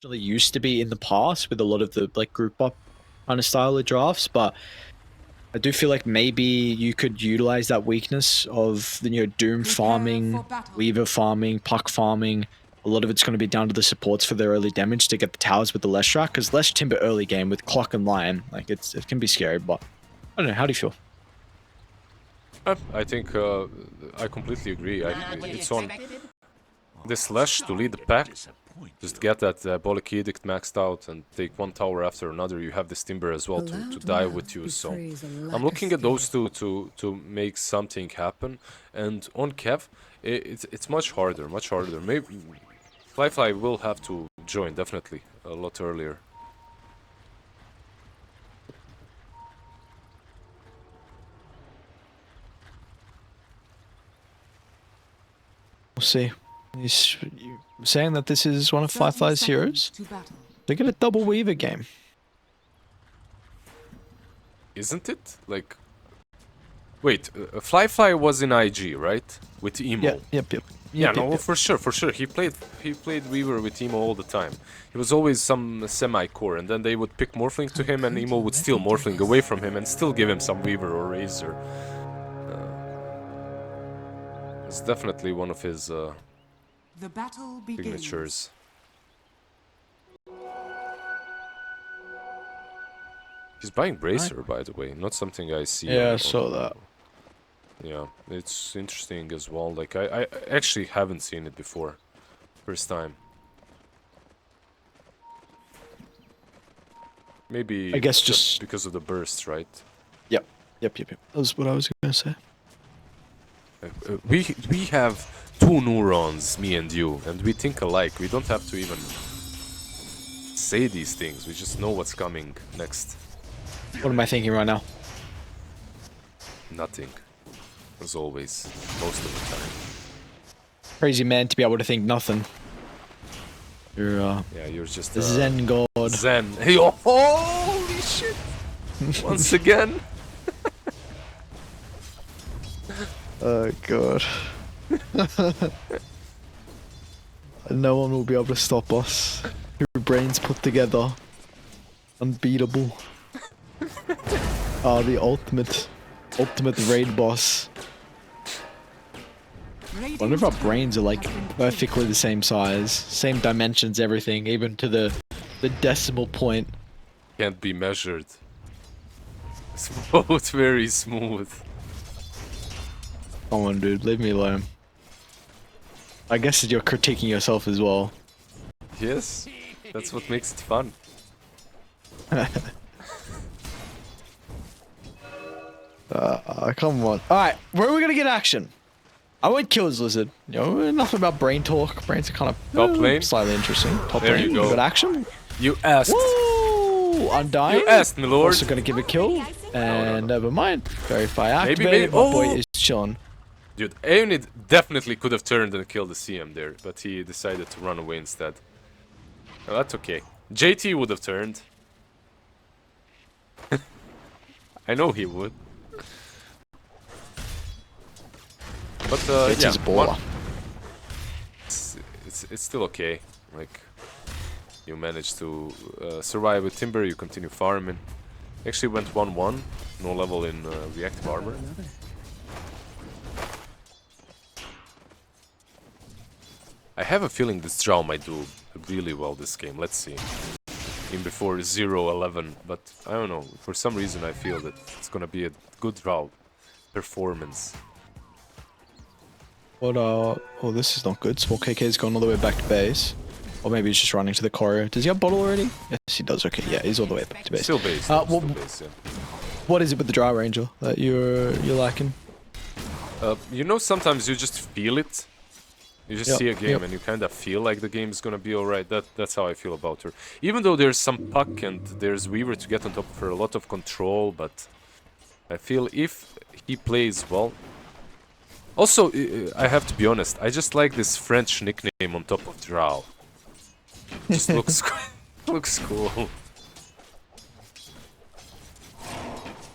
actually used to be in the past with a lot of the like group up kind of style of drafts, but I do feel like maybe you could utilize that weakness of the Doom farming, Weaver farming, Puck farming. A lot of it's going to be down to the supports for their early damage to get the towers with the Lesh track, because Lesh Timber early game with Clock and Lion, like it can be scary, but I don't know, how do you feel? I think I completely agree. It's on this Lesh to lead the pack. Just get that Diabolic Edict maxed out and take one tower after another. You have this Timber as well to die with you. So I'm looking at those two to make something happen. And on KEV, it's much harder, Maybe Fly will have to join definitely a lot earlier. We'll see. He's saying that this is one of Fly's heroes. They get a double Weaver game. Isn't it? Like, wait, Fly was in IG, right? With Emo. Yep. Yeah, no, for sure. He played Weaver with Emo all the time. He was always some semi-core, and then they would pick Morphling to him, and Emo would steal Morphling away from him and still give him some Weaver or Razor. It's definitely one of his the battle signatures. He's buying Bracer, by the way, not something I see. Yeah, I saw that. Yeah, it's interesting as well. Like, I actually haven't seen it before. First time. Maybe I guess just because of the burst, right? Yep. That was what I was gonna say. We have two neurons, me and you, and we think alike. We don't have to even say these things. We just know what's coming next. What am I thinking right now? Nothing. As always, most of the time. Crazy man to be able to think nothing. You're yeah, you're just the Zen god. Zen. Hey, oh, holy shit! Once again. Oh god. No one will be able to stop us. Two brains put together. Unbeatable. The ultimate raid boss. I wonder if our brains are like perfectly the same size, same dimensions, everything, even to the decimal point. Can't be measured. It's both very smooth. Come on, dude, leave me alone. I guess you're critiquing yourself as well. Yes, that's what makes it fun. Come on. Alright, where are we gonna get action? I won't kill his lizard. Nothing about brain talk. Brains are kind of top lane. Slightly interesting. Top there lane. You go. Got action. You asked. Woo! Undying. You asked, my lord. Also gonna give a kill. And no. Never mind. Verify activated. Maybe. My boy is chilling. Dude, Aeonid definitely could have turned and killed the CM there, but he decided to run away instead. Well, that's okay. JT would have turned. I know he would. But yeah, baller. It's still okay. Like, you managed to survive with Timber, you continue farming. Actually went 1-1, no level in reactive armor. I have a feeling this Drow might do really well this game. Let's see. In before 0-11, but I don't know. For some reason I feel that it's gonna be a good Drow performance. What oh, this is not good. Small KK's gone all the way back to base. Or maybe he's just running to the corridor. Does he have bottle already? Yes, he does. Okay, yeah, he's all the way back to base. Still base. Still base, yeah. What is it with the Drow Ranger that you're liking? You know, sometimes you just feel it. You just see a game and you kind of feel like the game is gonna be alright. That's how I feel about her. Even though there's some Puck and there's Weaver to get on top of her, a lot of control, but I feel if he plays well. Also, I have to be honest, I just like this French nickname on top of Drow. Just looks looks cool.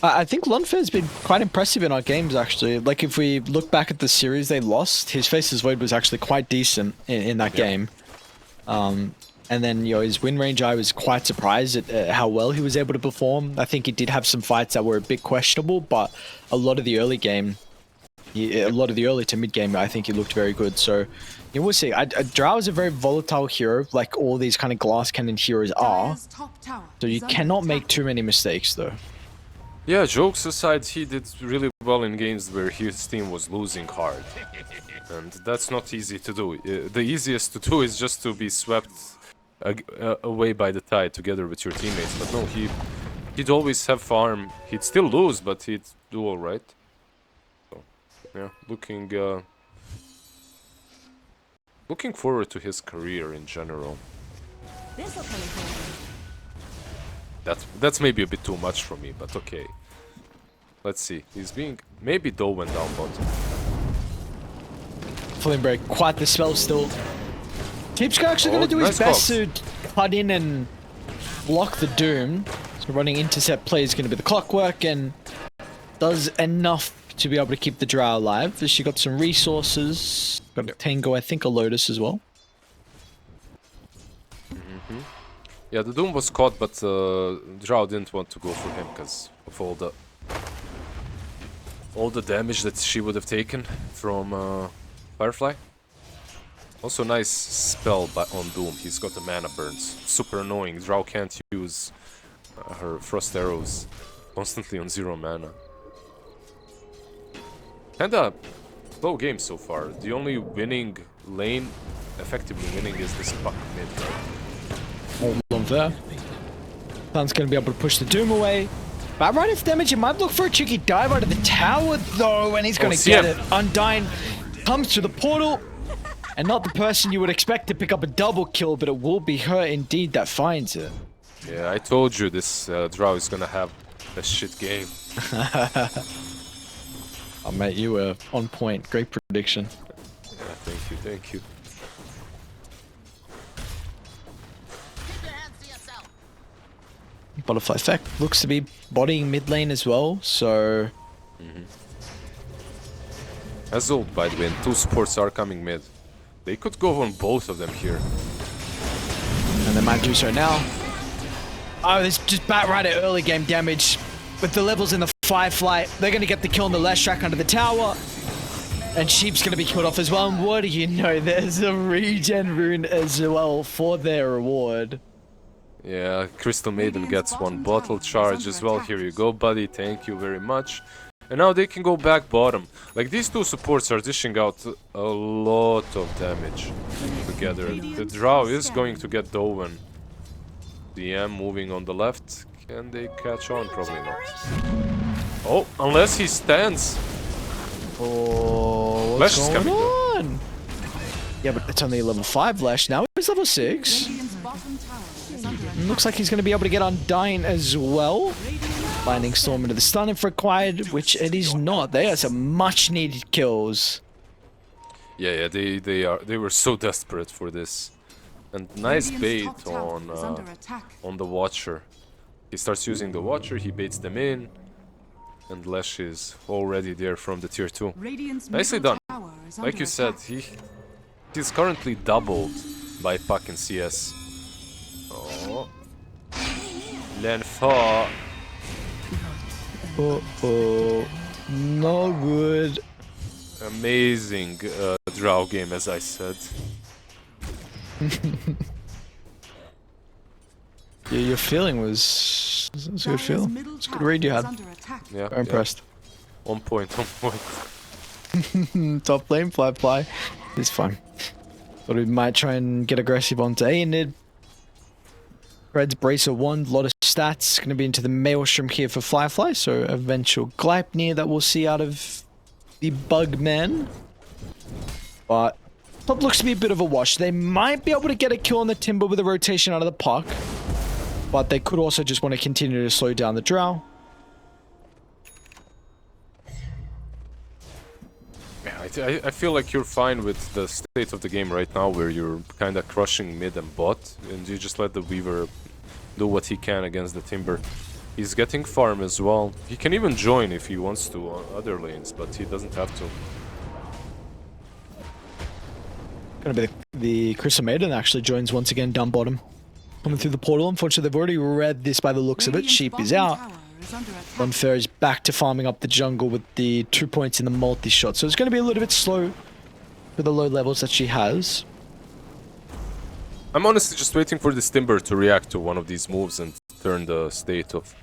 I think Lunfair's been quite impressive in our games, actually. Like, if we look back at the series they lost, his Faceless Void was actually quite decent in that game. And then, his win range, I was quite surprised at how well he was able to perform. I think he did have some fights that were a bit questionable, but a lot of the early game, a lot of the early to mid game, I think he looked very good. So, we'll see. Drow is a very volatile hero, like all these kind of glass cannon heroes are. So you cannot make too many mistakes, though. Yeah, jokes aside, he did really well in games where his team was losing hard. And that's not easy to do. The easiest to do is just to be swept away by the tide together with your teammates. But no, he'd always have farm. He'd still lose, but he'd do alright. So, yeah, looking forward to his career in general. That's maybe a bit too much for me, but okay. Let's see. He's being... Maybe Doe went down bottom. Flame break, quite the spell still. Teep's actually going to do his best to cut in and block the Doom. So running intercept play is going to be the clockwork and does enough to be able to keep the Drow alive. She got some resources. Got a Tango, I think a Lotus as well. Yeah, the Doom was caught, but Drow didn't want to go for him because of all the damage that she would have taken from Firefly. Also nice spell on Doom. He's got the mana burns. Super annoying. Drow can't use her frost arrows constantly on 0 mana. Kinda low game so far. The only winning lane, effectively winning, is this puck mid, right? Hold on there. Sun's going to be able to push the Doom away. But right if damage, he might look for a cheeky dive out of the tower though, and he's going to get it. Undyne comes to the portal, and not the person you would expect to pick up a double kill, but it will be her indeed that finds it. Yeah, I told you this Drow is going to have a shit game. Oh mate, you were on point. Great prediction. Yeah, thank you, thank you. Butterfly effect looks to be bodying mid lane as well, so... As old, by the way, and 2 supports are coming mid. They could go on both of them here. And they might do so now. Oh, there's just bat right at early game damage. With the levels in the Firefly, they're going to get the kill on the last track under the tower. And Sheep's going to be killed off as well. And what do you know, there's a regen rune as well for their reward. Yeah, Crystal Maiden gets 1 bottle charge as well. Here you go, buddy. Thank you very much. And now they can go back bottom. Like, these 2 supports are dishing out a lot of damage together. The Drow is going to get Dowen. DM moving on the left. Can they catch on? Probably not. Oh, unless he stands. Oh, what's going on? Yeah, but it's only level 5 Lash now. He's level 6. Looks like he's going to be able to get Undyne as well. Lightning Storm into the stun if required, which it is not. They are some much needed kills. Yeah, they were so desperate for this. And nice bait on the Watcher. He starts using the Watcher, he baits them in. And Lesh is already there from the tier 2. Nicely done. Like you said, he's currently doubled by Puck in CS. Oh. Lenfa. Uh-oh. No good. Amazing Drow game, as I said. Yeah, your feeling was a good feel. It's a good read you had. Yeah, I'm impressed. On point, on point. Top lane, fly. It's fun. But we might try and get aggressive onto A and Red's Bracer 1, a lot of stats. Going to be into the Maelstrom here for Firefly, so eventual Gleipnir that we'll see out of the Bugman. But top looks to be a bit of a wash. They might be able to get a kill on the Timber with a rotation out of the Puck. But they could also just want to continue to slow down the Drow. Yeah, I feel like you're fine with the state of the game right now, where you're kind of crushing mid and bot, and you just let the Weaver do what he can against the Timber. He's getting farm as well. He can even join if he wants to on other lanes, but he doesn't have to. Gonna be the The Crystal Maiden actually joins once again down bottom. Coming through the portal. Unfortunately, they've already read this by the looks of it. Sheep is out. Unfair is back to farming up the jungle with the 2 points in the multi-shot. So it's going to be a little bit slow for the low levels that she has. I'm honestly just waiting for this Timber to react to one of these moves and turn the state of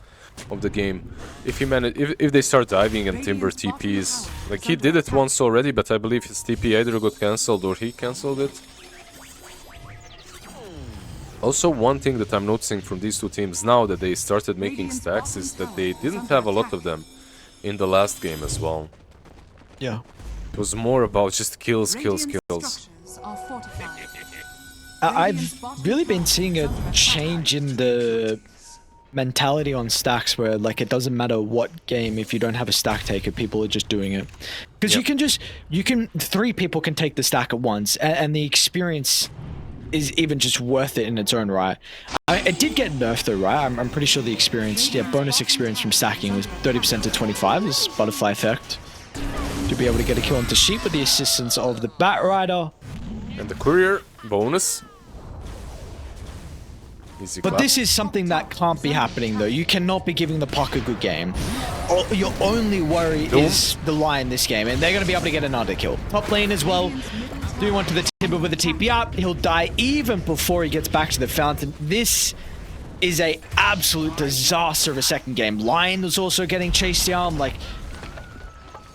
the game. If he if they start diving and Timber TPs, like he did it once already, but I believe his TP either got cancelled or he cancelled it. Also, one thing that I'm noticing from these two teams now that they started making stacks is that they didn't have a lot of them in the last game as well. Yeah. It was more about just kills. I've really been seeing a change in the mentality on stacks where like it doesn't matter what game, if you don't have a stack taker, people are just doing it. Because you can 3 people can take the stack at once and the experience is even just worth it in its own right. It did get nerfed though, right? I'm pretty sure the experience, bonus experience from stacking was 30% to 25 is butterfly effect. To be able to get a kill onto Sheep with the assistance of the Bat Rider. And the Courier, bonus. Easy But clap. this is something that can't be happening though. You cannot be giving the Puck a good game. Your only worry is the Lion this game, and they're going to be able to get another kill. Top lane as well. Do one to the Timber with a TP up. He'll die even before he gets back to the fountain. This is a absolute disaster of a second game. Lion was also getting chased down. Like,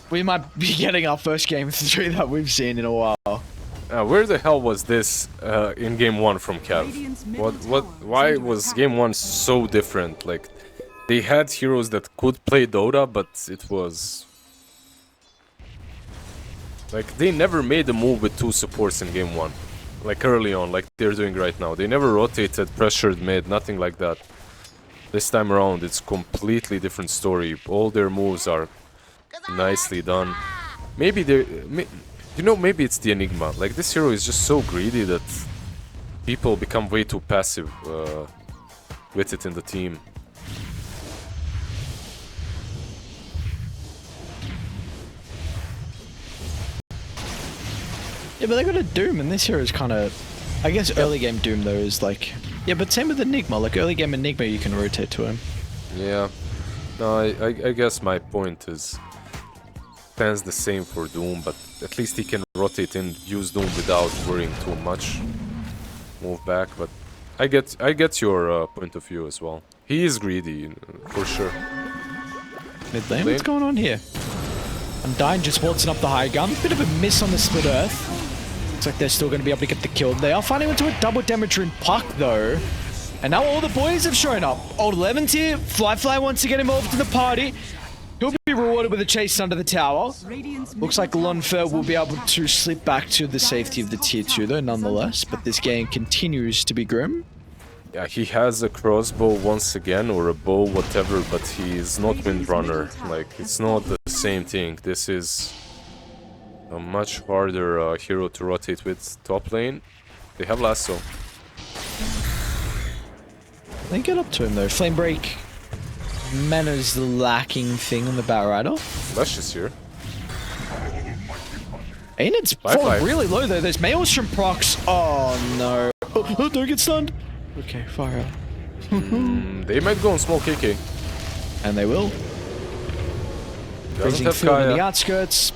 we might be getting our first game 3 that we've seen in a while. Where the hell was this in game 1 from KEV? Why was game 1 so different? Like, they had heroes that could play Dota, but it was... Like, they never made a move with 2 supports in game 1. Like, early on, like they're doing right now. They never rotated, pressured mid, nothing like that. This time around, it's completely different story. All their moves are nicely done. Maybe they're... You know, maybe it's the Enigma. Like, this hero is just so greedy that people become way too passive with it in the team. Yeah, but they got a Doom, and this hero is kind of... I guess early game Doom, though, is like... Yeah, but same with Enigma. Like, early game Enigma, you can rotate to him. Yeah. No, I guess my point is... Stands the same for Doom, but at least he can rotate and use Doom without worrying too much. Move back, but... I get your point of view as well. He is greedy, for sure. Mid lane, what's going on here? Undyne just waltzing up the high gun. Bit of a miss on the split earth. Looks like they're still going to be able to get the kill. They are finding into a double damage in Puck though. And now all the boys have shown up. Old 11's here. Fly wants to get involved in the party. He'll be rewarded with a chase under the tower. Looks like Lonfer will be able to slip back to the safety of the tier 2 though, nonetheless. But this game continues to be grim. Yeah, he has a crossbow once again, or a bow, whatever, but he's not Windrunner. Like, it's not the same thing. This is a much harder hero to rotate with. Top lane, they have lasso. They get up to him though. Flame Break. Mana's the lacking thing on the Bat Rider. Flash is here. Aenid's falling really low though. There's Maelstrom procs. Oh no. Oh, don't get stunned. Okay, fire out. They might go on small KK. And they will. Freezing field in the outskirts.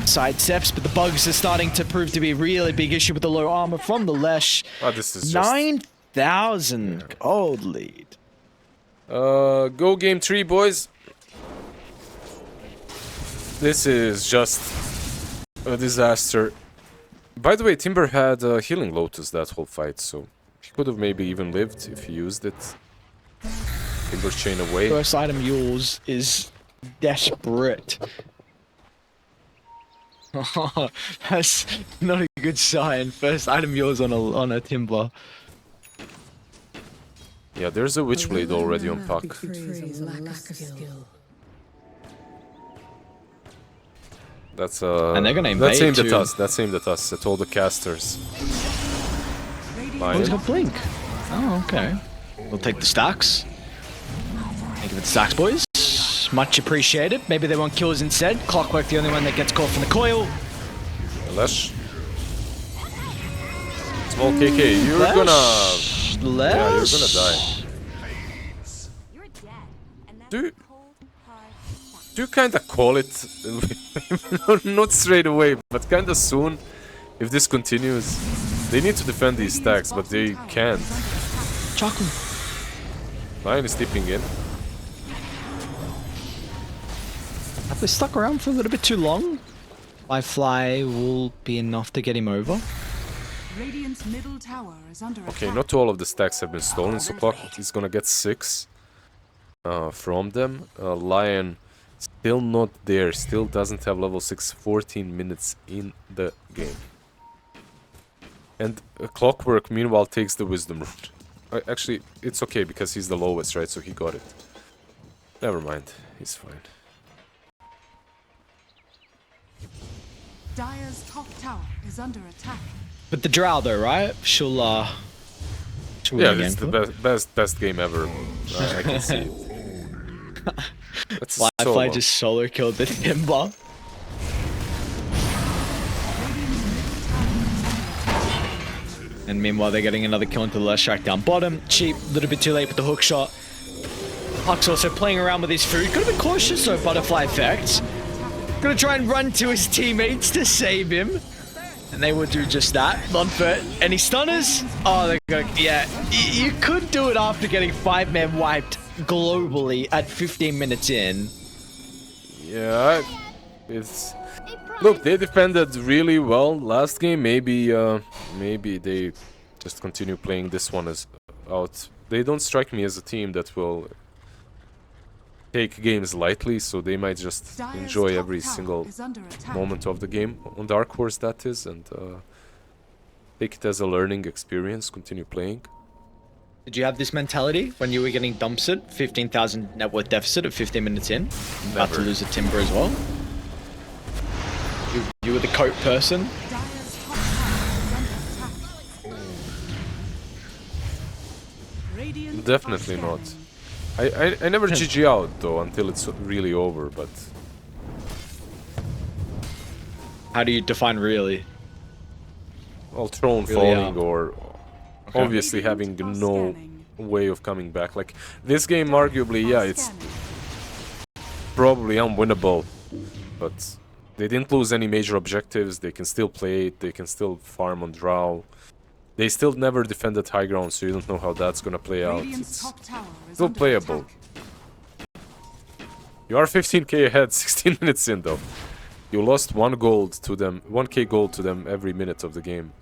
Side steps, but the bugs are starting to prove to be a really big issue with the low armor from the Lesh. Oh, this is just... 9,000 gold lead. Go game 3, boys. This is just a disaster. By the way, Timber had a healing Lotus that whole fight, so he could have maybe even lived if he used it. Timber chain away. First item yours is desperate. That's not a good sign. First item yours on a Timber. Yeah, there's a Witchblade already on Puck. That's and they're gonna that's aimed too. at us. That's aimed at us. At all the casters. Oh, he's got Blink. Oh, okay. We'll take the stacks. Thank you for the stacks, boys. Much appreciated. Maybe they want kills instead. Clockwork, the only one that gets caught from the coil. Lesh. Small KK, you're Lesh? gonna... Lesh? Yeah, you're gonna die. Do you kinda call it? Not straight away, but kinda soon. If this continues, they need to defend these stacks, but they can't. Chocolate. Lion is tipping in. Have they stuck around for a little bit too long? My fly will be enough to get him over. Radiant's middle tower is under Okay, attack. not all of the stacks have been stolen, so Clock is gonna get 6 from them. Lion still not there, still doesn't have level 6, 14 minutes in the game. And Clockwork meanwhile takes the Wisdom Rune. Actually, it's okay because he's the lowest, right? So he got it. Never mind, he's fine. Dire's top tower is under attack. But the Drow though, right? She'll Yeah, win this is again. the best game ever. I can see it. That's Fly solo. just solo killed the Timber. And meanwhile, they're getting another kill into the left strike down bottom. Cheap, a little bit too late with the hook shot. Huck's also playing around with his food. Could have been cautious though, butterfly effect. Gonna try and run to his teammates to save him. And they will do just that. Not for any stunners. Oh, they're gonna, yeah. You could do it after getting 5-man wiped globally at 15 minutes in. Yeah, it's... Look, they defended really well last game. Maybe they just continue playing this one as out. They don't strike me as a team that will take games lightly, so they might just enjoy every single moment of the game on Dark Horse, that is, and take it as a learning experience, continue playing. Did you have this mentality when you were getting dumps at 15,000 net worth deficit at 15 minutes in? About to lose a Timber as well? You were the coat person? Dire's top tower is under attack. Radiant Definitely are not. scanning. I never GG out though until it's really over, but How do you define really? well, throne Really falling or obviously having no way of coming back. Like this game, arguably, yeah, it's probably unwinnable, but they didn't lose any major objectives. They can still play it. They can still farm on Drow. They still never defended high ground, so you don't know how that's gonna play out. Radiant's It's top tower is still under playable. attack. You are 15k ahead, 16 minutes in though. You lost 1 gold to them, 1k gold to them every minute of the game.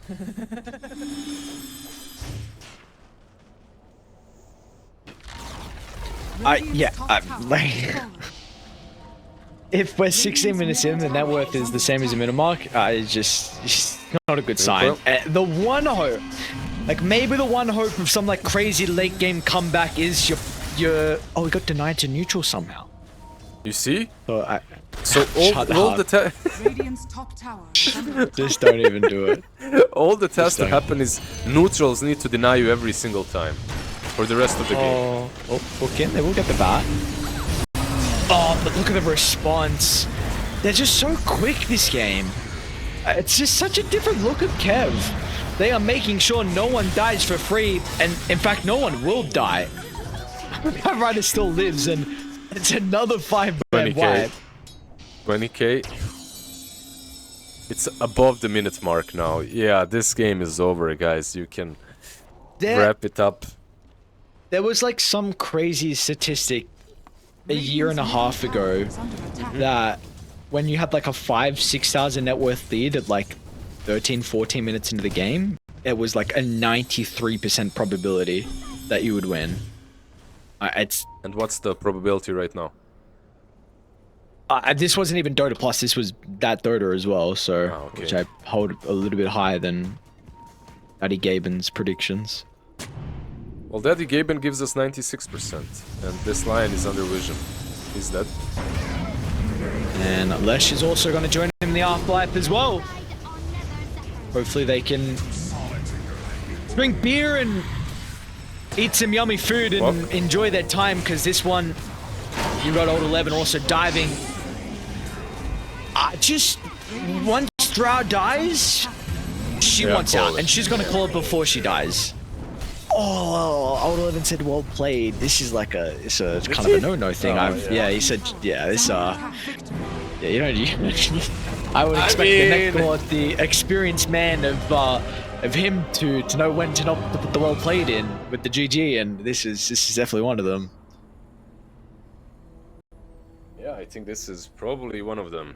Radiant's top tower like, is fallen. if we're 16 minutes in, the net worth is the same as the minute mark, it's just not a good sign. The one hope, like maybe the one hope of some like crazy late game comeback is your oh, we got denied to neutral somehow. You see? So all the time. Radiant's top tower is under attack. just don't even do it. All that has to don't. happen is neutrals need to deny you every single time for the rest of the game. Oh, hook in. They will get the bat. Oh, but look at the response. They're just so quick this game. It's just such a different look of KEV. They are making sure no one dies for free, and in fact, no one will die. That rider still lives, and it's another 5-man 20k. wipe. 20k. It's above the minute mark now. Yeah, this game is over, guys. You can wrap it up. There was like some crazy statistic a year and a half ago Is under attack. that when you had like a 5,000-6,000 net worth lead at like 13-14 minutes into the game, it was like a 93% probability that you would win. And what's the probability right now? This wasn't even Dota Plus, this was that Dota as well, so okay. which I hold a little bit higher than Daddy Gaben's predictions. Well, Daddy Gaben gives us 96%, and this lion is under vision. He's dead. And Lesh is also going to join him in the afterlife as well. Hopefully they can drink beer and eat some yummy food and enjoy their time, because this one, you got Old 11 also diving. Just once Drow dies, she Yeah, wants out, call it. and she's gonna call it before she dies. Oh, I would have even said well played. This is like it's a kind of a no-no thing. Yeah, he said, yeah, this yeah, you know, I would expect the neck god, the experienced man of him to know when to not to put the well played in with the GG, and this is definitely one of them. Yeah, I think this is probably one of them.